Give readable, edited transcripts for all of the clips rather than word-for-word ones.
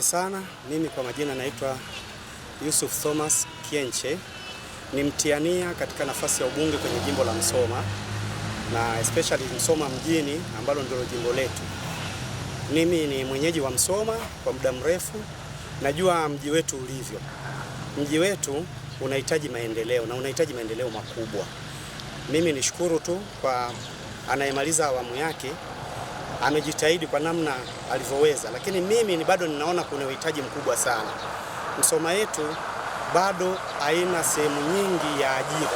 Sana, mimi kwa majina naitwa Yusuf Thomas Kienche, ni mtiania katika nafasi ya ubunge kwenye jimbo la Msoma na especially Msoma mjini ambalo ndilo jimbo letu. Mimi ni mwenyeji wa Msoma kwa muda mrefu, najua mji wetu ulivyo. Mji wetu unahitaji maendeleo na unahitaji maendeleo makubwa. Mimi nishukuru tu kwa anayemaliza awamu yake, amejitahidi kwa namna alivyoweza, lakini mimi bado ninaona kuna uhitaji mkubwa sana. Msoma yetu bado haina sehemu nyingi ya ajira.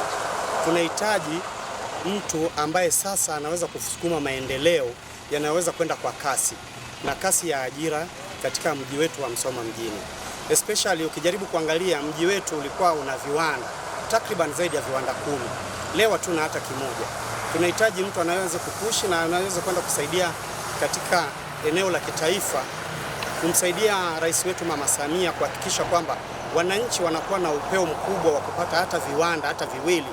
Tunahitaji mtu ambaye sasa anaweza kusukuma maendeleo yanayoweza kwenda kwa kasi na kasi ya ajira katika mji wetu wa Msoma mjini. Especially ukijaribu kuangalia mji wetu ulikuwa una viwanda takriban zaidi ya viwanda 10. Leo hatuna hata kimoja. Tunahitaji mtu anayeweza kupushi na anaweza kwenda kusaidia katika eneo la kitaifa, kumsaidia rais wetu Mama Samia kuhakikisha kwamba wananchi wanakuwa na upeo mkubwa wa kupata hata viwanda hata viwili,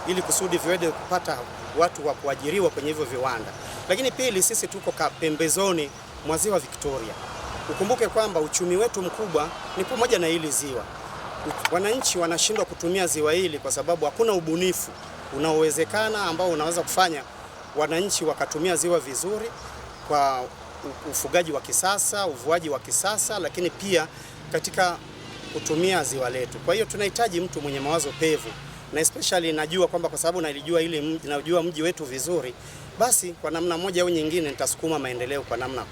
ili kusudi viweze kupata watu wa kuajiriwa kwenye hivyo viwanda. Lakini pili, sisi tuko pembezoni mwa ziwa Victoria. Ukumbuke kwamba uchumi wetu mkubwa ni pamoja na hili ziwa. Wananchi wanashindwa kutumia ziwa hili kwa sababu hakuna ubunifu unaowezekana ambao unaweza kufanya wananchi wakatumia ziwa vizuri kwa ufugaji wa kisasa, uvuaji wa kisasa, lakini pia katika kutumia ziwa letu. Kwa hiyo tunahitaji mtu mwenye mawazo pevu, na especially najua kwamba kwa sababu najua mji wetu vizuri, basi kwa namna moja au nyingine nitasukuma maendeleo kwa namna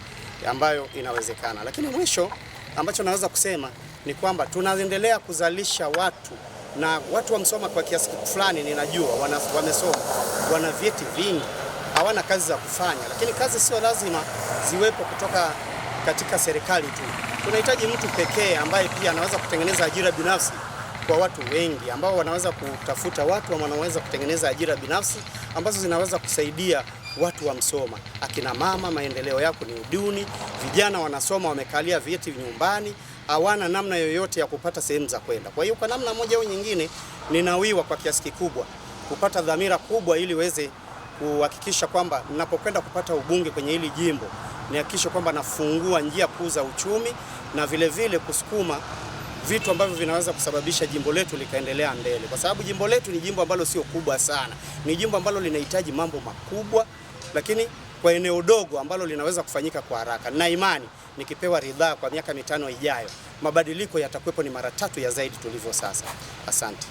ambayo inawezekana. Lakini mwisho ambacho naweza kusema ni kwamba tunaendelea kuzalisha watu, na watu wa Msoma kwa kiasi fulani ninajua wamesoma, wana vyeti vingi, hawana kazi za kufanya, lakini kazi sio lazima ziwepo kutoka katika serikali tu. Tunahitaji mtu pekee ambaye pia anaweza kutengeneza ajira binafsi kwa watu wengi, ambao wanaweza kutafuta watu wanaweza kutengeneza ajira binafsi ambazo zinaweza kusaidia watu wa Msoma. Akina mama, maendeleo yako ni duni, vijana wanasoma wamekalia vyeti nyumbani, hawana namna yoyote ya kupata sehemu za kwenda. Kwa hiyo kwa namna moja au nyingine ninawiwa kwa kiasi kikubwa kupata dhamira kubwa ili weze kuhakikisha kwamba ninapokwenda kupata ubunge kwenye hili jimbo nihakikishe kwamba nafungua njia kuu za uchumi na vile vile kusukuma vitu ambavyo vinaweza kusababisha jimbo letu likaendelea mbele, kwa sababu jimbo letu ni jimbo ambalo sio kubwa sana, ni jimbo ambalo linahitaji mambo makubwa, lakini kwa eneo dogo ambalo linaweza kufanyika kwa haraka. Na imani nikipewa ridhaa kwa miaka 5 ijayo, mabadiliko yatakuwepo ni mara 3 ya zaidi tulivyo sasa. Asante.